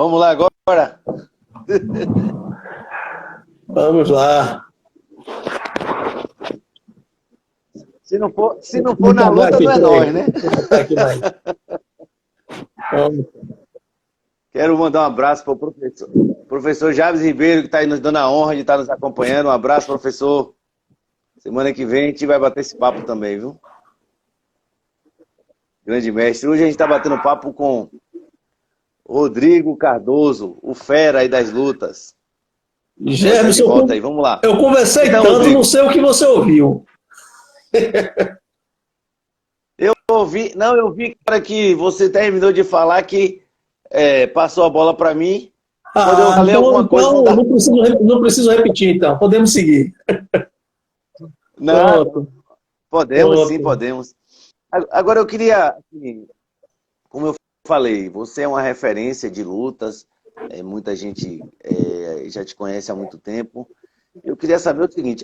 Vamos lá agora? Vamos lá. Se não for na luta, não é nós, né? Quero mandar um abraço para o professor. Professor Javes Ribeiro, que está aí nos dando a honra de estar nos acompanhando. Um abraço, professor. Semana que vem a gente vai bater esse papo também, viu? Grande mestre. Hoje a gente está batendo papo com Rodrigo Cardoso, o fera aí das lutas. Gerson, volta aí, vamos lá. Eu conversei então, tanto, Rodrigo, não sei o que você ouviu. Eu vi, cara, que você terminou de falar que passou a bola para mim. Quando eu falei então, alguma coisa. Não preciso repetir, então. Podemos seguir. Não, podemos, sim, podemos. Agora eu queria, assim, como eu falei, você é uma referência de lutas, muita gente já te conhece há muito tempo. Eu queria saber o seguinte,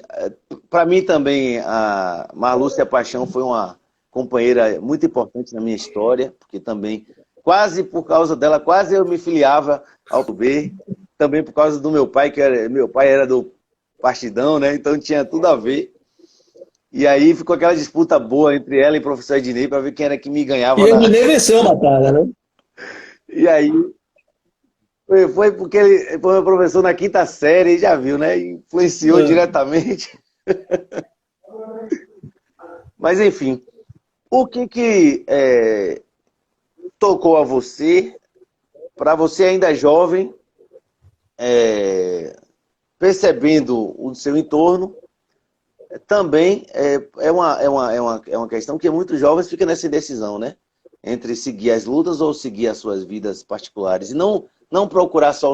para mim também a Marlúcia Paixão foi uma companheira muito importante na minha história, porque também, quase por causa dela, quase eu me filiava ao PB, também por causa do meu pai, meu pai era do Partidão, né? Então tinha tudo a ver. E aí ficou aquela disputa boa entre ela e o professor Ednei para ver quem era que me ganhava. E Ednei venceu a batalha, né? E aí foi porque ele foi meu professor na quinta série, já viu, né? Influenciou diretamente. Mas enfim, o que tocou a você, para você ainda jovem, percebendo o seu entorno, também é uma questão que muitos jovens ficam nessa indecisão, né? Entre seguir as lutas ou seguir as suas vidas particulares. E não procurar só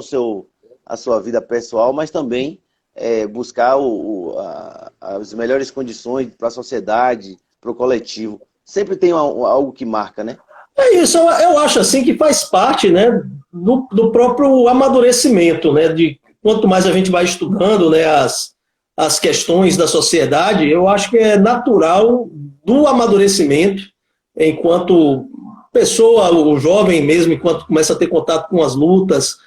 a sua vida pessoal, mas também buscar as melhores condições para a sociedade, para o coletivo. Sempre tem algo que marca, né? É isso, eu acho assim que faz parte, né, do próprio amadurecimento, né? De quanto mais a gente vai estudando, né, as questões da sociedade, eu acho que é natural do amadurecimento, enquanto pessoa, o jovem mesmo, enquanto começa a ter contato com as lutas.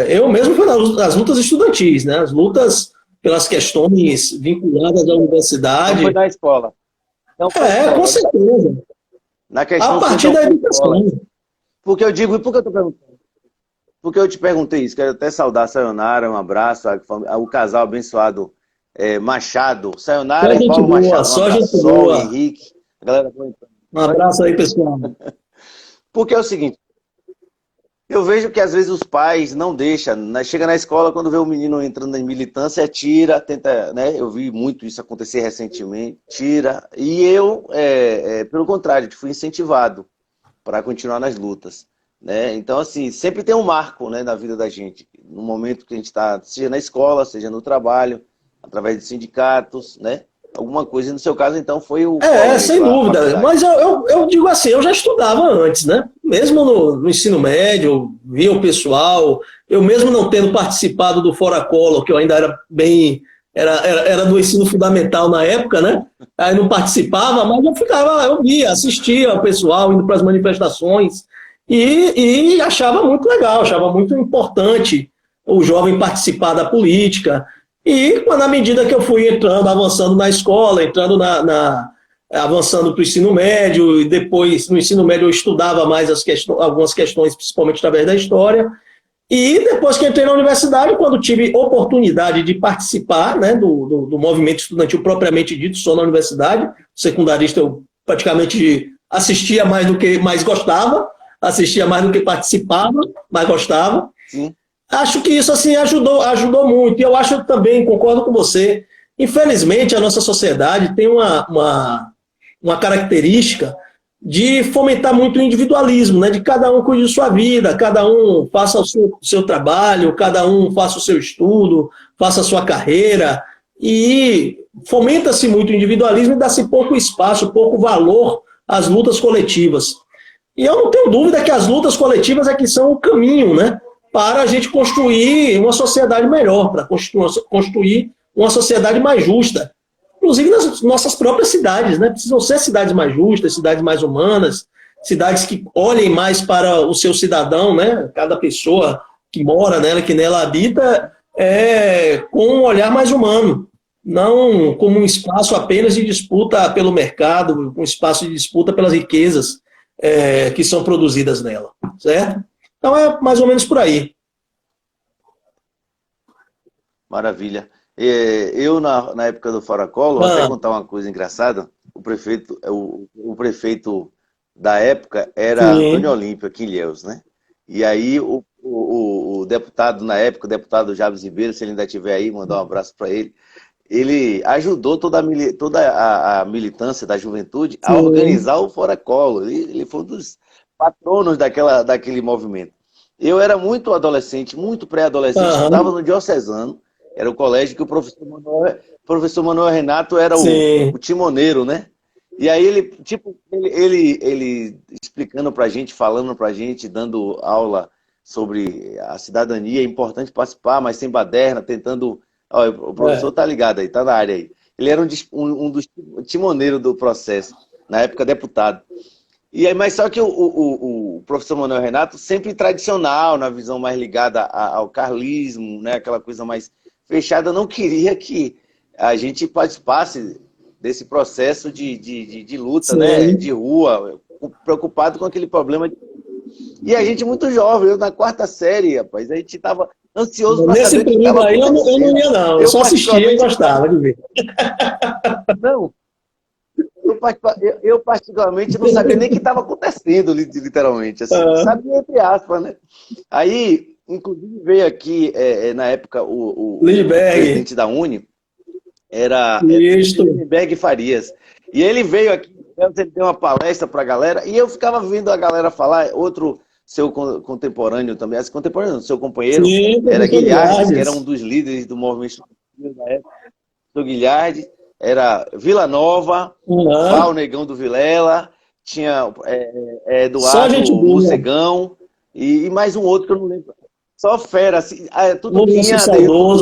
Eu mesmo fui nas lutas estudantis, né? As lutas pelas questões vinculadas à universidade. Não foi na escola. Com certeza. Na questão a partir da educação. Porque eu digo, e por que eu estou perguntando? Porque eu te perguntei isso, quero até saudar a Sayonara, um abraço, o casal abençoado Machado, Sayonara e Paulo Machado, só gente boa. Henrique, a galera um abraço aí, pessoal. Porque é o seguinte, eu vejo que às vezes os pais não deixam, né? Chega na escola, quando vê o menino entrando em militância, tira, tenta, né? Eu vi muito isso acontecer recentemente, tira, e eu, pelo contrário, fui incentivado para continuar nas lutas, né? Então, assim, sempre tem um marco, né, na vida da gente, no momento que a gente está, seja na escola, seja no trabalho, através de sindicatos, né? Alguma coisa, no seu caso, então, foi o... sem dúvida, mas eu digo assim, eu já estudava antes, né? Mesmo no ensino médio, via o pessoal, eu mesmo não tendo participado do Fora Collor, que eu ainda era bem... Era do ensino fundamental na época, né? Aí não participava, mas eu via, assistia o pessoal indo para as manifestações e achava muito legal, achava muito importante o jovem participar da política. E na medida que eu fui entrando, avançando na escola, entrando avançando para o ensino médio, e depois no ensino médio eu estudava mais algumas questões, principalmente através da história. E depois que entrei na universidade, quando tive oportunidade de participar, né, do movimento estudantil propriamente dito, só na universidade, secundarista eu praticamente assistia mais do que mais gostava, assistia mais do que participava, mas gostava. Sim. Acho que isso assim ajudou muito. E eu acho também, concordo com você, infelizmente a nossa sociedade tem uma característica de fomentar muito o individualismo, né? De cada um cuide de sua vida, cada um faça o seu trabalho, cada um faça o seu estudo, faça a sua carreira, e fomenta-se muito o individualismo e dá-se pouco espaço, pouco valor às lutas coletivas. E eu não tenho dúvida que as lutas coletivas é que são o caminho, né, para a gente construir uma sociedade melhor, para construir uma sociedade mais justa. Inclusive nas nossas próprias cidades, né? Precisam ser cidades mais justas, cidades mais humanas, cidades que olhem mais para o seu cidadão, né? Cada pessoa que mora nela, que nela habita, com um olhar mais humano, não como um espaço apenas de disputa pelo mercado, um espaço de disputa pelas riquezas que são produzidas nela, certo? Então é mais ou menos por aí. Maravilha. Eu, na época do Fora Collor, vou até contar uma coisa engraçada, o prefeito da época era Antônio Olímpio, aqui em Ilhéus, né? E aí o deputado, na época, o deputado Jabes Ribeiro, se ele ainda estiver aí, mandar um abraço para ele, ele ajudou toda a militância da juventude a organizar o Fora Collor. Ele foi um dos patronos daquele movimento. Eu era muito adolescente, muito pré-adolescente, estava no Diocesano, era o colégio que o professor Manuel Renato era o timoneiro, né? E aí ele explicando pra gente, falando pra gente, dando aula sobre a cidadania, é importante participar, mas sem baderna, tentando... Ó, o professor tá ligado aí, tá na área aí. Ele era um dos timoneiros do processo, na época deputado. E aí, mas só que o professor Manuel Renato, sempre tradicional, na visão mais ligada ao carlismo, né, aquela coisa mais fechada, não queria que a gente participasse desse processo de luta, né, de rua, preocupado com aquele problema. E a gente muito jovem, eu na 4ª série, rapaz, a gente estava ansioso para saber o que estava acontecendo. Eu não ia não, eu só assistia e gostava de ver. Não, eu particularmente não sabia nem o que estava acontecendo, literalmente, assim, sabia entre aspas, né? Aí, inclusive, veio aqui, na época, o presidente da Uni, era Lindenberg Farias. E ele veio aqui, ele deu uma palestra para a galera, e eu ficava vendo a galera falar, outro seu contemporâneo também, seu companheiro, era Guilherme, que era um dos líderes do movimento da época, do Guilherme, era Vila Nova, Val Negão do Vilela, tinha Eduardo Mocegão, e mais um outro que eu não lembro. Só fera, assim, tudo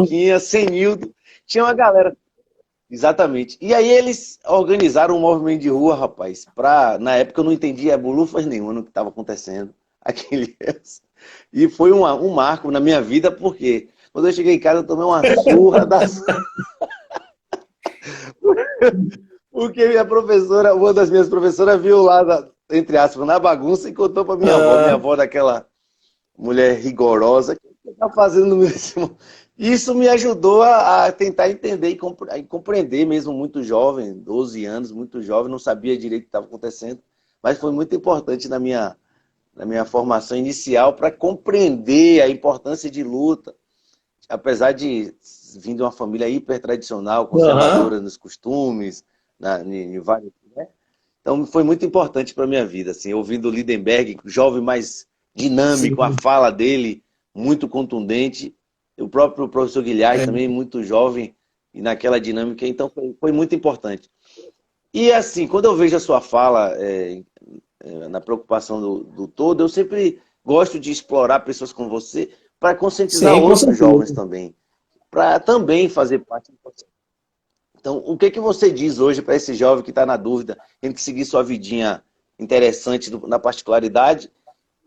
tinha, Senildo, tinha uma galera. Exatamente. E aí eles organizaram um movimento de rua, rapaz, na época eu não entendia bolufas nenhuma no que estava acontecendo. E foi um marco na minha vida, porque quando eu cheguei em casa eu tomei uma surra da... Porque minha professora, uma das minhas professoras, viu lá, entre aspas, na bagunça e contou para minha avó. Minha avó, daquela mulher rigorosa, que está fazendo mesmo. Isso me ajudou a tentar entender e compreender, mesmo muito jovem, 12 anos, muito jovem, não sabia direito o que estava acontecendo, mas foi muito importante na minha formação inicial para compreender a importância de luta, apesar de vir de uma família hiper tradicional, conservadora nos costumes, em vários, né? Então foi muito importante para a minha vida, assim, ouvindo o Lindenberg, jovem mais dinâmico, a fala dele muito contundente, o próprio professor Guilherme também muito jovem e naquela dinâmica, então foi muito importante. E assim, quando eu vejo a sua fala na preocupação do todo, eu sempre gosto de explorar pessoas como você para conscientizar outros jovens também, para também fazer parte do processo. Então, o que você diz hoje para esse jovem que está na dúvida entre seguir sua vidinha interessante na particularidade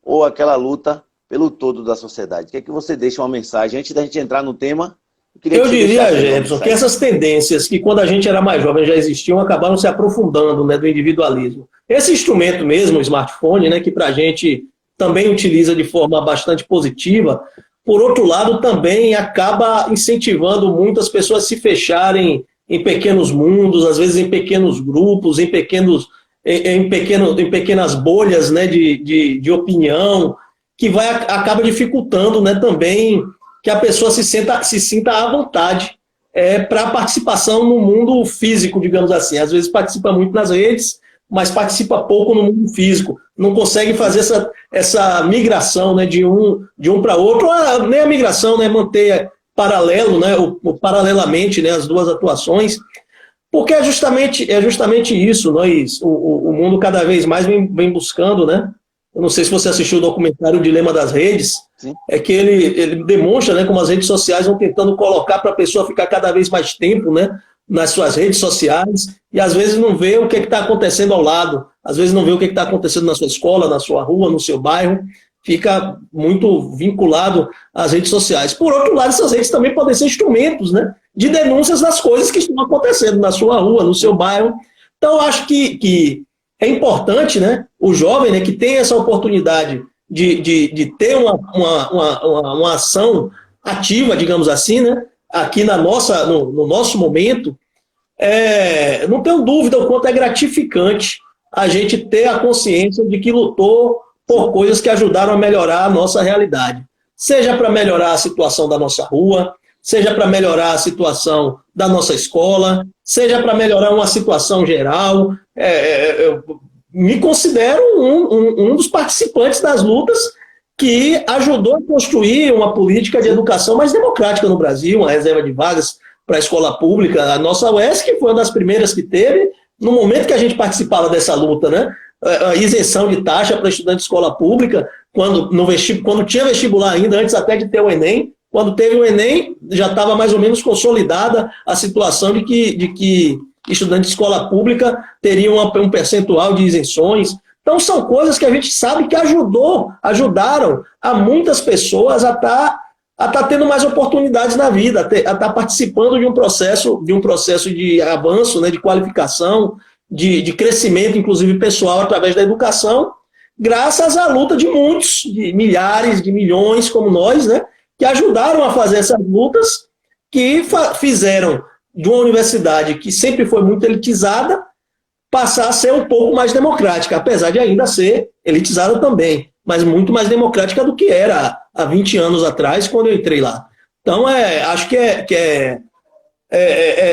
ou aquela luta pelo todo da sociedade? O que você deixa uma mensagem? Antes da gente entrar no tema, eu diria, Jefferson, que essas tendências que quando a gente era mais jovem já existiam, acabaram se aprofundando, né, do individualismo. Esse instrumento mesmo, o smartphone, né, que para a gente também utiliza de forma bastante positiva, por outro lado, também acaba incentivando muitas pessoas a se fecharem em pequenos mundos, às vezes em pequenos grupos, em pequenas bolhas, né, de opinião, que acaba dificultando, né, também que a pessoa se sinta à vontade para a participação no mundo físico, digamos assim. Às vezes participa muito nas redes, mas participa pouco no mundo físico. Não consegue fazer essa migração, né, de um para outro, nem a migração, né, manter paralelo, né, paralelamente, né, as duas atuações, porque é justamente isso, o mundo cada vez mais vem buscando, né? Eu não sei se você assistiu o documentário O Dilema das Redes, é que ele demonstra, né, como as redes sociais vão tentando colocar para a pessoa ficar cada vez mais tempo, né, nas suas redes sociais, e às vezes não vê o que está acontecendo ao lado, às vezes não vê o que está acontecendo na sua escola, na sua rua, no seu bairro, fica muito vinculado às redes sociais. Por outro lado, essas redes também podem ser instrumentos, né, de denúncias das coisas que estão acontecendo na sua rua, no seu bairro. Então, eu acho que é importante, né, o jovem, né, que tem essa oportunidade de ter uma ação ativa, digamos assim, né, aqui no nosso momento, não tenho dúvida o quanto é gratificante a gente ter a consciência de que lutou por coisas que ajudaram a melhorar a nossa realidade. Seja para melhorar a situação da nossa rua, seja para melhorar a situação da nossa escola, seja para melhorar uma situação geral. Eu me considero um dos participantes das lutas que ajudou a construir uma política de educação mais democrática no Brasil, uma reserva de vagas para a escola pública. A nossa UESC foi uma das primeiras que teve, no momento que a gente participava dessa luta, né? A isenção de taxa para estudante de escola pública, quando tinha vestibular ainda, antes até de ter o Enem. Quando teve o Enem, já estava mais ou menos consolidada a situação de que estudantes de escola pública teriam um percentual de isenções. Então, são coisas que a gente sabe que ajudaram a muitas pessoas a estar tendo mais oportunidades na vida, a estar participando de um processo de avanço, né, de qualificação, de crescimento, inclusive pessoal, através da educação, graças à luta de muitos, de milhares, de milhões como nós, né, que ajudaram a fazer essas lutas, que fizeram de uma universidade que sempre foi muito elitizada passar a ser um pouco mais democrática, apesar de ainda ser elitizada também, mas muito mais democrática do que era há 20 anos atrás, quando eu entrei lá. Então, acho que é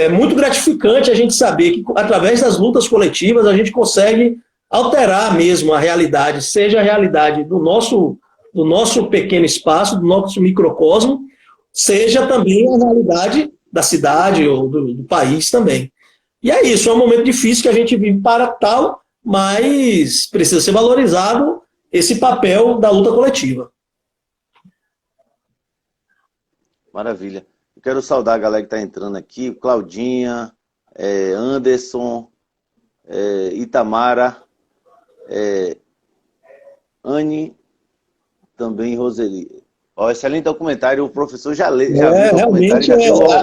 muito gratificante a gente saber que, através das lutas coletivas, a gente consegue alterar mesmo a realidade, seja a realidade do nosso pequeno espaço, do nosso microcosmo, seja também a realidade da cidade ou do país também. E é isso, é um momento difícil que a gente vive para tal, mas precisa ser valorizado esse papel da luta coletiva. Maravilha. Eu quero saudar a galera que está entrando aqui, Claudinha, Anderson, Itamara, Anne, também Roseli. Excelente documentário, o professor já viu o realmente,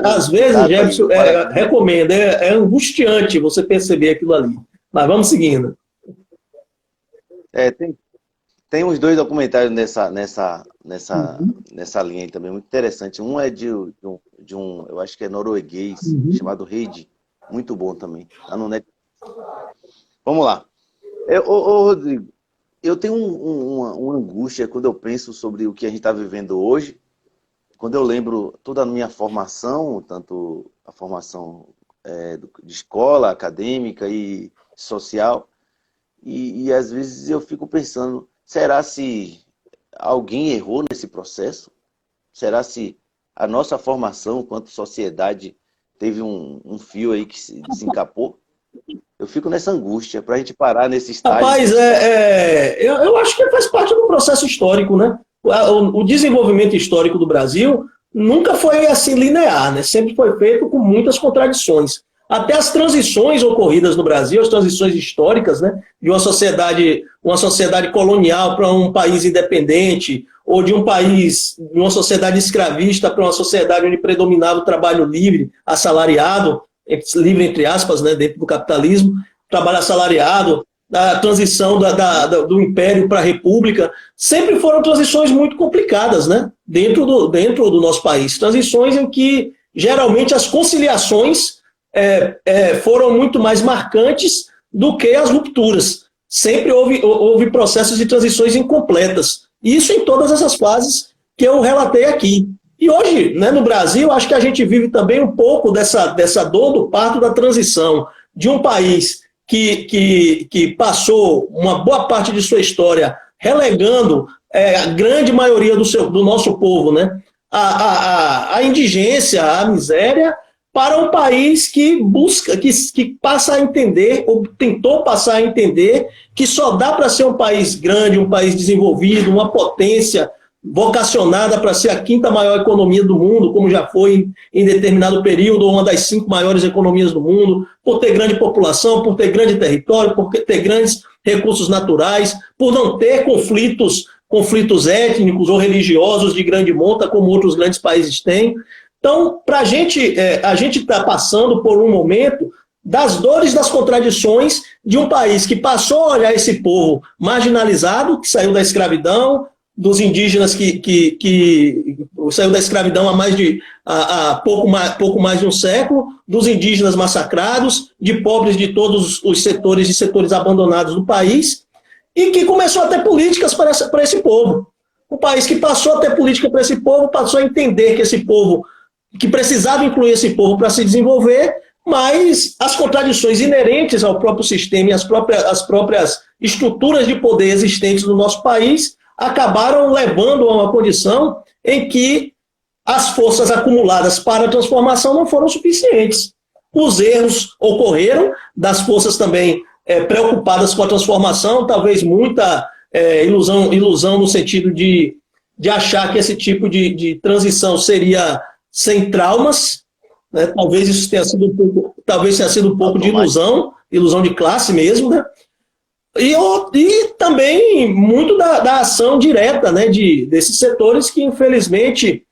às vezes, Jefferson, recomendo, é angustiante você perceber aquilo ali. Mas vamos seguindo. Tem uns 2 documentários nessa linha aí também, muito interessante. Um é de um eu acho que é norueguês, chamado Rede, muito bom também. Tá no Net. Vamos lá. Rodrigo, eu tenho uma angústia quando eu penso sobre o que a gente está vivendo hoje, quando eu lembro toda a minha formação, tanto a formação de escola, acadêmica e social, e às vezes eu fico pensando, será se alguém errou nesse processo? Será se a nossa formação, enquanto sociedade, teve um fio aí que se encapou? Eu fico nessa angústia, para a gente parar nesse estágio. Rapaz, eu acho que faz parte do processo histórico, né? O desenvolvimento histórico do Brasil nunca foi assim linear, né? Sempre foi feito com muitas contradições. Até as transições ocorridas no Brasil, as transições históricas, né? De uma sociedade colonial para um país independente, ou de uma sociedade escravista para uma sociedade onde predominava o trabalho livre, assalariado, livre entre aspas, né, dentro do capitalismo, trabalho assalariado, a transição do Império para a República, sempre foram transições muito complicadas, né, dentro do nosso país. Transições em que, geralmente, as conciliações foram muito mais marcantes do que as rupturas. Sempre houve processos de transições incompletas. Isso em todas essas fases que eu relatei aqui. E hoje, né, no Brasil, acho que a gente vive também um pouco dessa dor do parto da transição de um país que passou uma boa parte de sua história relegando a grande maioria do nosso povo, né, a indigência, a miséria, para um país que passa a entender, ou tentou passar a entender, que só dá para ser um país grande, um país desenvolvido, uma potência vocacionada para ser a 5ª maior economia do mundo, como já foi em determinado período, uma das 5 maiores economias do mundo, por ter grande população, por ter grande território, por ter grandes recursos naturais, por não ter conflitos conflitos étnicos ou religiosos de grande monta, como outros grandes países têm. Então, a gente está passando por um momento das dores, das contradições de um país que passou a olhar esse povo marginalizado, que saiu da escravidão, dos indígenas que saiu da escravidão há pouco mais de um século, dos indígenas massacrados, de pobres de todos os setores e setores abandonados do país, e que começou a ter políticas para esse povo. O país que passou a ter política para esse povo, passou a entender que esse povo, que precisava incluir esse povo para se desenvolver, mas as contradições inerentes ao próprio sistema e as próprias estruturas de poder existentes no nosso país acabaram levando a uma condição em que as forças acumuladas para a transformação não foram suficientes. Os erros ocorreram das forças também preocupadas com a transformação, talvez muita ilusão no sentido de achar que esse tipo de transição seria sem traumas, né? Talvez isso tenha sido um pouco de ilusão de classe mesmo, né? E também muito da ação direta, né, desses setores que, infelizmente,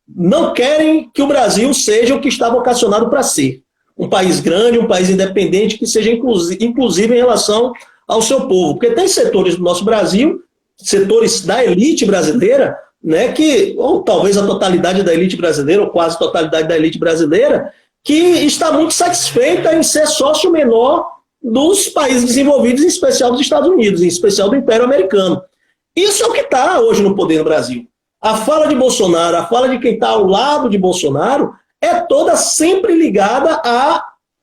não querem que o Brasil seja o que está vocacionado para ser. Um país grande, um país independente, que seja inclusive em relação ao seu povo. Porque tem setores do nosso Brasil, setores da elite brasileira, né, ou talvez a totalidade da elite brasileira, ou quase a totalidade da elite brasileira, que está muito satisfeita em ser sócio menor dos países desenvolvidos, em especial dos Estados Unidos, em especial do Império Americano. Isso é o que está hoje no poder no Brasil. A fala de Bolsonaro, a fala de quem está ao lado de Bolsonaro, é toda sempre ligada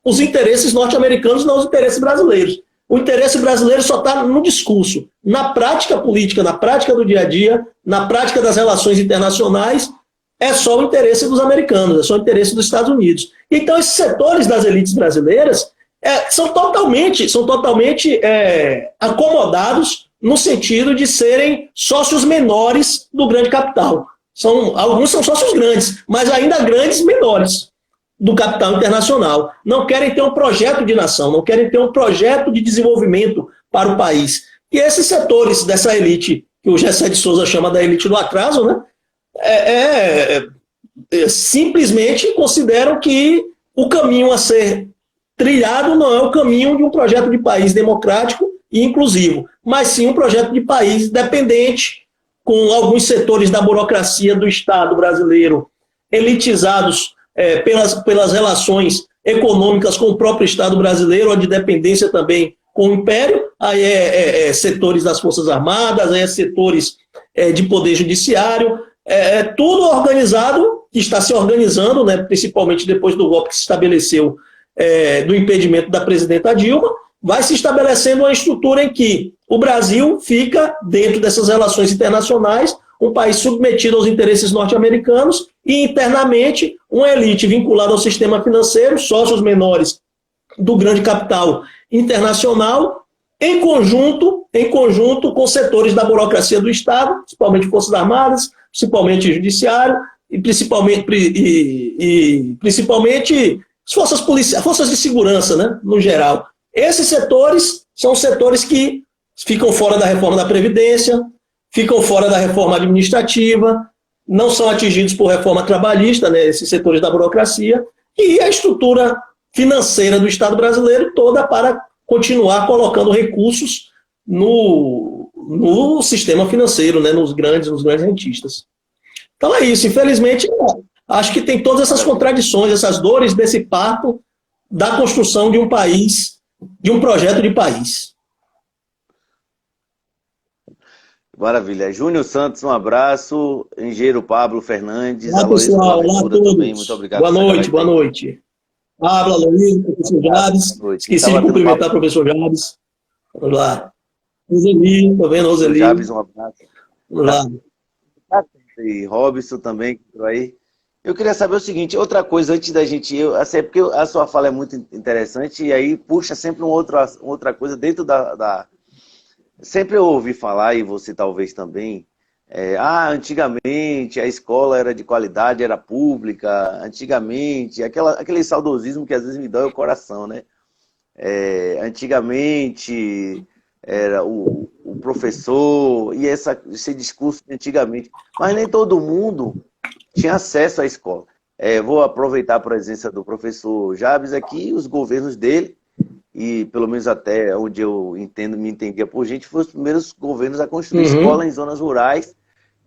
aos interesses norte-americanos e não aos interesses brasileiros. O interesse brasileiro só está no discurso. Na prática política, na prática do dia a dia, na prática das relações internacionais, é só o interesse dos americanos, é só o interesse dos Estados Unidos. Então, esses setores das elites brasileiras são totalmente acomodados no sentido de serem sócios menores do grande capital. Alguns são sócios grandes, mas ainda grandes menores do capital internacional. Não querem ter um projeto de nação, não querem ter um projeto de desenvolvimento para o país. E esses setores dessa elite, que o Gessé de Souza chama da elite do atraso, né, simplesmente consideram que o caminho a ser trilhado não é o caminho de um projeto de país democrático e inclusivo, mas sim um projeto de país dependente, com alguns setores da burocracia do Estado brasileiro elitizados pelas relações econômicas com o próprio Estado brasileiro, ou de dependência também com o Império, aí setores das Forças Armadas, aí setores de poder judiciário, tudo organizado, que está se organizando, né, principalmente depois do golpe que se estabeleceu do impedimento da presidenta Dilma, vai se estabelecendo uma estrutura em que o Brasil fica dentro dessas relações internacionais, um país submetido aos interesses norte-americanos e, internamente, uma elite vinculada ao sistema financeiro, sócios menores do grande capital internacional, em conjunto com setores da burocracia do Estado, principalmente Forças Armadas, principalmente Judiciário e principalmente forças de segurança, né, no geral. Esses setores são setores que ficam fora da reforma da Previdência, ficam fora da reforma administrativa, não são atingidos por reforma trabalhista, né, esses setores da burocracia, e a estrutura financeira do Estado brasileiro toda para continuar colocando recursos no sistema financeiro, né, nos grandes rentistas. Então é isso, infelizmente, acho que tem todas essas contradições, essas dores desse parto da construção de um país, de um projeto de país. Maravilha. Júnior Santos, um abraço. Engenheiro Pablo Fernandes. Olá, pessoal. Olá a todos. Também. Muito obrigado. Boa noite. Pablo, Aloysio, professor Jabes. Esqueci de cumprimentar o professor Jabes. Vamos lá. Roseli, estou vendo, Roseli. Jabes, um abraço. Vamos lá. E Robson também, por aí. Eu queria saber o seguinte, outra coisa antes da gente ir, assim, porque a sua fala é muito interessante e aí puxa sempre outra coisa dentro da... Sempre eu ouvi falar, e você talvez também, antigamente a escola era de qualidade, era pública, antigamente, aquele saudosismo que às vezes me dói o coração, né? Antigamente era o professor, e esse discurso antigamente. Mas nem todo mundo tinha acesso à escola. Vou aproveitar a presença do professor Jabes aqui, os governos dele, e pelo menos até onde eu me entendia por gente, foram os primeiros governos a construir escola em zonas rurais,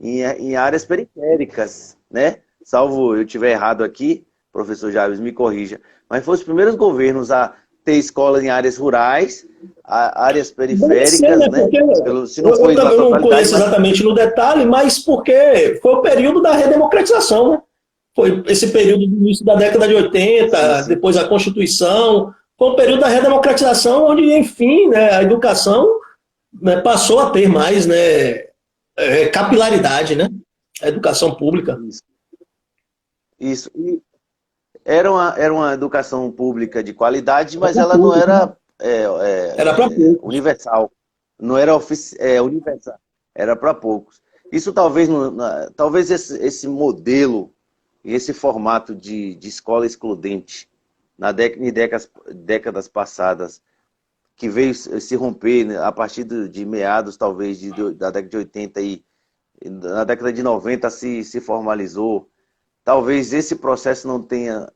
em áreas periféricas, né? Salvo eu estiver errado aqui, professor Jabes me corrija, mas foram os primeiros governos a ter escolas em áreas rurais, áreas periféricas, ser, né? né? Se não foi eu não conheço exatamente no detalhe, mas porque foi o período da redemocratização, né? Foi esse período do início da década de 80, sim. Depois a Constituição, foi um período da redemocratização onde, enfim, né, a educação, né, passou a ter mais, né, capilaridade, né? A educação pública. Isso. E era uma educação pública de qualidade, mas ela não era, era para poucos. Universal. Não era universal. Era para poucos. Isso talvez esse modelo e esse formato de escola excludente em décadas passadas, que veio se romper, né, a partir de meados, talvez, da década de 80 e na década de 90 se formalizou. Talvez esse processo não tenha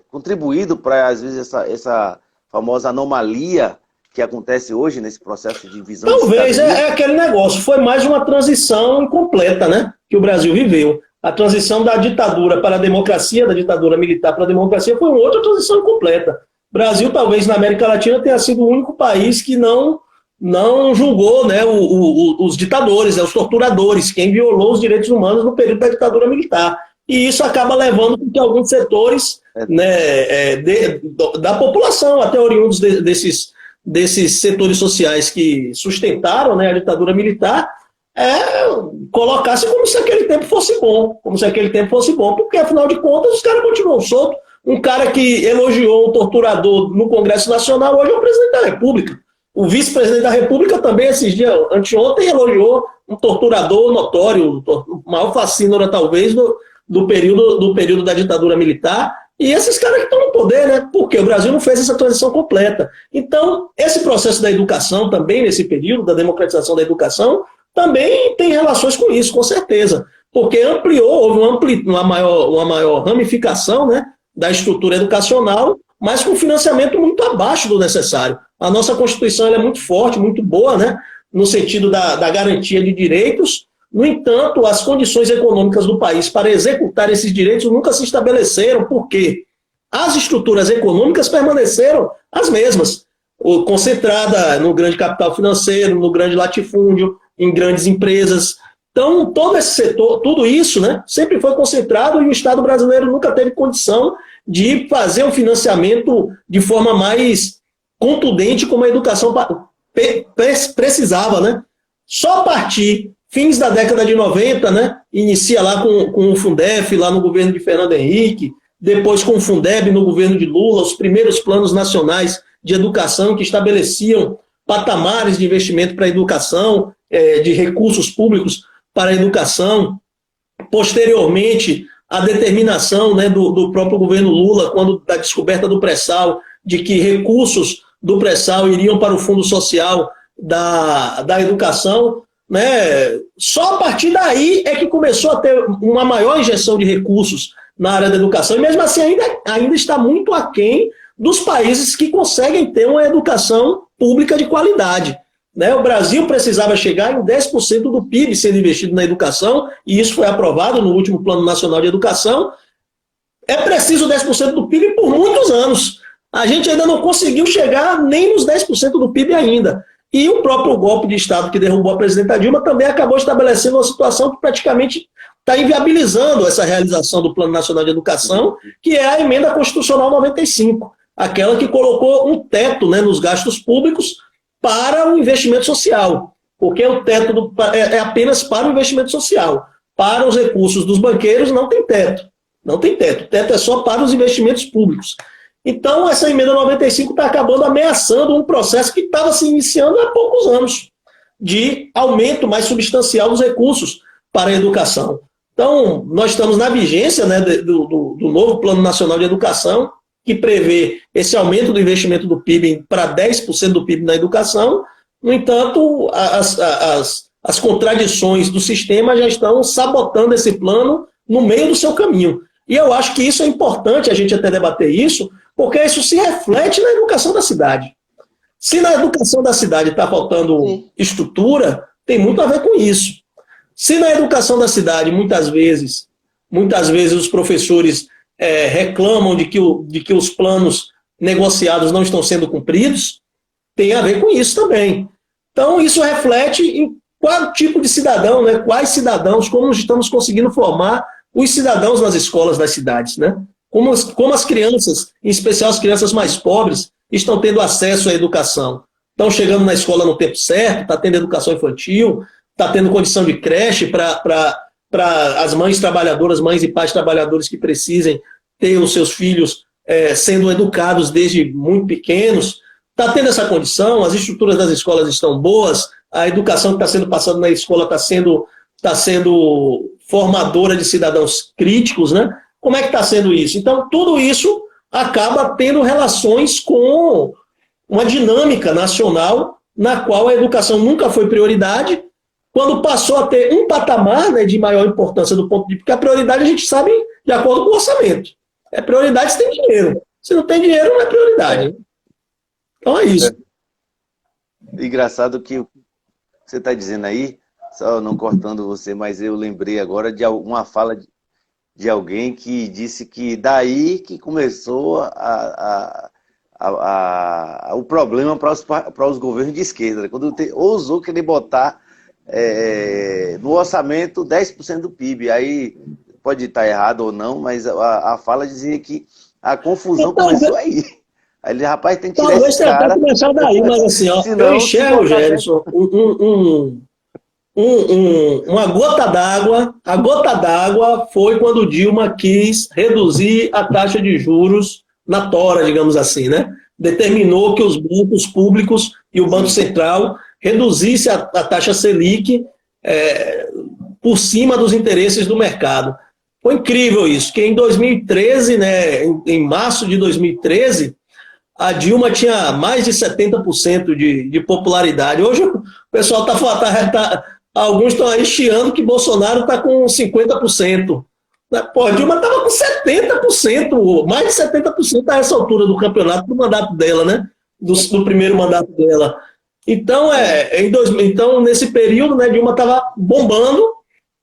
contribuído para, às vezes, essa famosa anomalia que acontece hoje nesse processo de visão. Talvez aquele negócio, foi mais uma transição incompleta, né, que o Brasil viveu. A transição da ditadura para a democracia, da ditadura militar para a democracia, foi uma outra transição incompleta. O Brasil, talvez, na América Latina, tenha sido o único país que não julgou, né, os ditadores, né, os torturadores, quem violou os direitos humanos no período da ditadura militar. E isso acaba levando com que alguns setores, né, da população, até oriundos desses setores sociais que sustentaram, né, a ditadura militar, colocasse como se aquele tempo fosse bom, porque afinal de contas os caras continuam soltos. Um cara que elogiou um torturador no Congresso Nacional hoje é o presidente da República. O vice-presidente da República também, esses dias, anteontem, elogiou um torturador notório, o maior fascínora talvez do período da ditadura militar. E esses caras que estão no poder, né? Porque o Brasil não fez essa transição completa. Então, esse processo da educação também, nesse período da democratização da educação, também tem relações com isso, com certeza. Porque houve uma maior ramificação, né, da estrutura educacional, mas com financiamento muito abaixo do necessário. A nossa Constituição é muito forte, muito boa, né, no sentido da garantia de direitos. No entanto, as condições econômicas do país para executar esses direitos nunca se estabeleceram, porque as estruturas econômicas permaneceram as mesmas, concentrada no grande capital financeiro, no grande latifúndio, em grandes empresas. Então, todo esse setor, tudo isso, né, sempre foi concentrado e o Estado brasileiro nunca teve condição de fazer um financiamento de forma mais contundente como a educação precisava, né? Só a partir fins da década de 90, né, inicia lá com o Fundef, lá no governo de Fernando Henrique, depois com o Fundeb no governo de Lula, os primeiros planos nacionais de educação que estabeleciam patamares de investimento para a educação, de recursos públicos para a educação. Posteriormente, a determinação, né, do próprio governo Lula, quando da descoberta do pré-sal, de que recursos do pré-sal iriam para o Fundo Social da Educação, né? Só a partir daí é que começou a ter uma maior injeção de recursos na área da educação, e mesmo assim ainda está muito aquém dos países que conseguem ter uma educação pública de qualidade. Né? O Brasil precisava chegar em 10% do PIB sendo investido na educação, e isso foi aprovado no último Plano Nacional de Educação. É preciso 10% do PIB por muitos anos. A gente ainda não conseguiu chegar nem nos 10% do PIB ainda. E o próprio golpe de Estado que derrubou a presidenta Dilma também acabou estabelecendo uma situação que praticamente está inviabilizando essa realização do Plano Nacional de Educação, que é a Emenda Constitucional 95, aquela que colocou um teto, né, nos gastos públicos para o investimento social, porque o teto é apenas para o investimento social. Para os recursos dos banqueiros não tem teto. Não tem teto. O teto é só para os investimentos públicos. Então, essa emenda 95 está acabando ameaçando um processo que estava se iniciando há poucos anos, de aumento mais substancial dos recursos para a educação. Então, nós estamos na vigência, né, do novo Plano Nacional de Educação, que prevê esse aumento do investimento do PIB para 10% do PIB na educação. No entanto, as contradições do sistema já estão sabotando esse plano no meio do seu caminho. E eu acho que isso é importante a gente até debater isso, porque isso se reflete na educação da cidade. Se na educação da cidade está faltando estrutura, tem muito a ver com isso. Se na educação da cidade, muitas vezes os professores reclamam de que os planos negociados não estão sendo cumpridos, tem a ver com isso também. Então, isso reflete em qual tipo de cidadão, né? Quais cidadãos, como estamos conseguindo formar os cidadãos nas escolas das cidades, né? Como as crianças, em especial as crianças mais pobres, estão tendo acesso à educação. Estão chegando na escola no tempo certo, está tendo educação infantil, está tendo condição de creche para as mães trabalhadoras, mães e pais trabalhadores que precisem ter os seus filhos sendo educados desde muito pequenos. Está tendo essa condição, as estruturas das escolas estão boas, a educação que está sendo passada na escola está sendo formadora de cidadãos críticos, né? Como é que está sendo isso? Então, tudo isso acaba tendo relações com uma dinâmica nacional na qual a educação nunca foi prioridade, quando passou a ter um patamar, né, de maior importância do ponto de vista, porque a prioridade a gente sabe de acordo com o orçamento. É prioridade se tem dinheiro. Se não tem dinheiro, não é prioridade. Então é isso. Engraçado que o que você está dizendo aí, só não cortando você, mas eu lembrei agora de uma fala de alguém que disse que daí que começou o problema para os governos de esquerda, quando ousou querer botar no orçamento 10% do PIB. Aí pode estar errado ou não, mas a fala dizia que a confusão começou aí. Aí ele, rapaz, tem que tirar esse cara. Talvez tenha começado daí, mas assim, ó, senão, eu enxergo, Gerson, uma gota d'água. A gota d'água foi quando Dilma quis reduzir a taxa de juros na tora, digamos assim, né? Determinou que os bancos públicos e o Banco Central reduzisse a taxa Selic por cima dos interesses do mercado. Foi incrível isso, que em 2013, né, em março de 2013, a Dilma tinha mais de 70% de popularidade. Hoje o pessoal alguns estão aí chiando que Bolsonaro está com 50%. Pô, a Dilma estava com 70%, mais de 70% a essa altura do campeonato, do mandato dela, né? Do primeiro mandato dela. Então, então nesse período, né, Dilma estava bombando.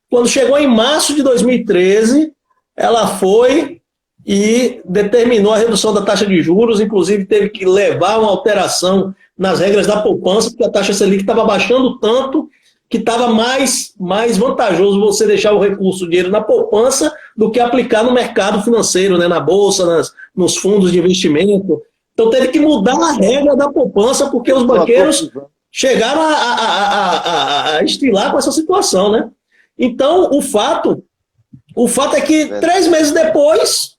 Quando chegou em março de 2013, ela foi e determinou a redução da taxa de juros, inclusive teve que levar uma alteração nas regras da poupança, porque a taxa Selic estava baixando tanto que estava mais vantajoso você deixar o recurso, o dinheiro na poupança, do que aplicar no mercado financeiro, né, na bolsa, nos fundos de investimento. Então teve que mudar a regra da poupança, porque os banqueiros chegaram a estilar com essa situação, né? Então, o fato é que 3 meses depois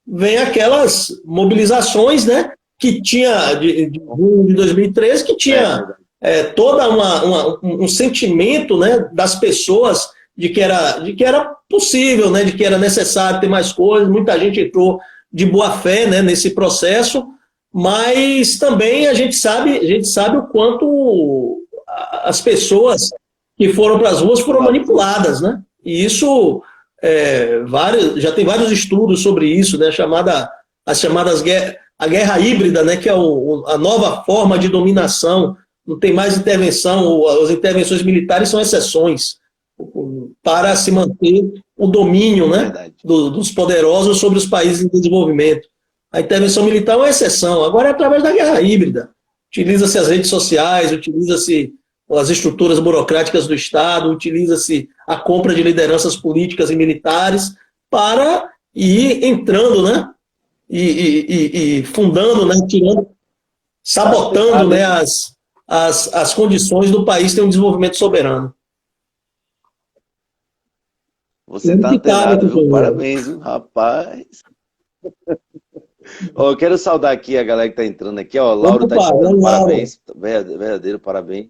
vem aquelas mobilizações, né, que tinha de 2013, que tinha todo um sentimento, né, das pessoas de que era possível, né, de que era necessário ter mais coisas. Muita gente entrou de boa fé, né, nesse processo, mas também a gente sabe o quanto as pessoas que foram para as ruas foram manipuladas, né? E isso já tem vários estudos sobre isso, né? A guerra híbrida, né? Que é a nova forma de dominação. Não tem mais intervenção, as intervenções militares são exceções para se manter o domínio, né, dos poderosos sobre os países em desenvolvimento. A intervenção militar é uma exceção. Agora é através da guerra híbrida. Utiliza-se as redes sociais, utiliza-se as estruturas burocráticas do Estado, utiliza-se a compra de lideranças políticas e militares para ir entrando, né, e fundando, né, sabotando, né, as condições do país ter um desenvolvimento soberano. Você está antenado, viu? Parabéns, viu, rapaz. Eu quero saudar aqui a galera que está entrando aqui, ó. Lauro está dizendo parabéns, verdadeiro parabéns.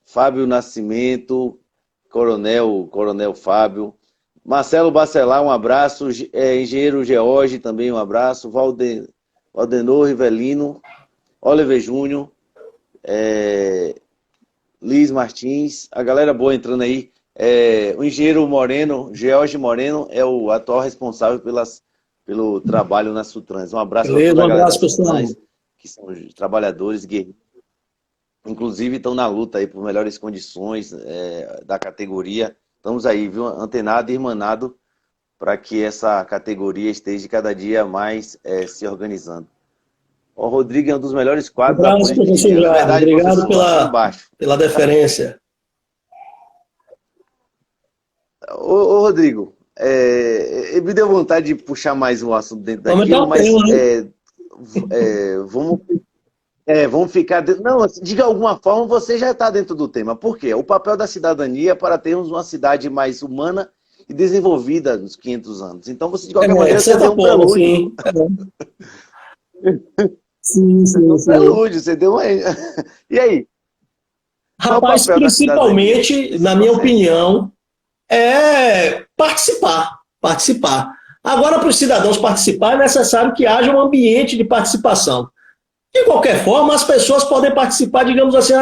Fábio Nascimento, Coronel Fábio, Marcelo Bacelar, um abraço. Engenheiro George, também um abraço. Valdenor Rivelino, Oliver Júnior, Liz Martins, a galera boa entrando aí. O engenheiro Moreno, George Moreno, é o atual responsável pelo trabalho na Sutrans. Um abraço para toda a galera da Sutrans, que são os trabalhadores guerreiros. Inclusive estão na luta aí por melhores condições da categoria. Estamos aí, viu, antenado e irmanado para que essa categoria esteja cada dia mais se organizando. O Rodrigo é um dos melhores quadros da política. Obrigado pela deferência. Ô Rodrigo, me deu vontade de puxar mais um assunto dentro daquilo, mas vamos ficar... Não, de alguma forma você já está dentro do tema. Por quê? O papel da cidadania para termos uma cidade mais humana e desenvolvida nos 500 anos. Então, você, de qualquer maneira, você deu um prelúdio. Sim. Prelúdio, você deu uma... E aí? Rapaz, principalmente, na minha opinião, é participar. Agora, para os cidadãos participar, é necessário que haja um ambiente de participação. De qualquer forma, as pessoas podem participar, digamos assim,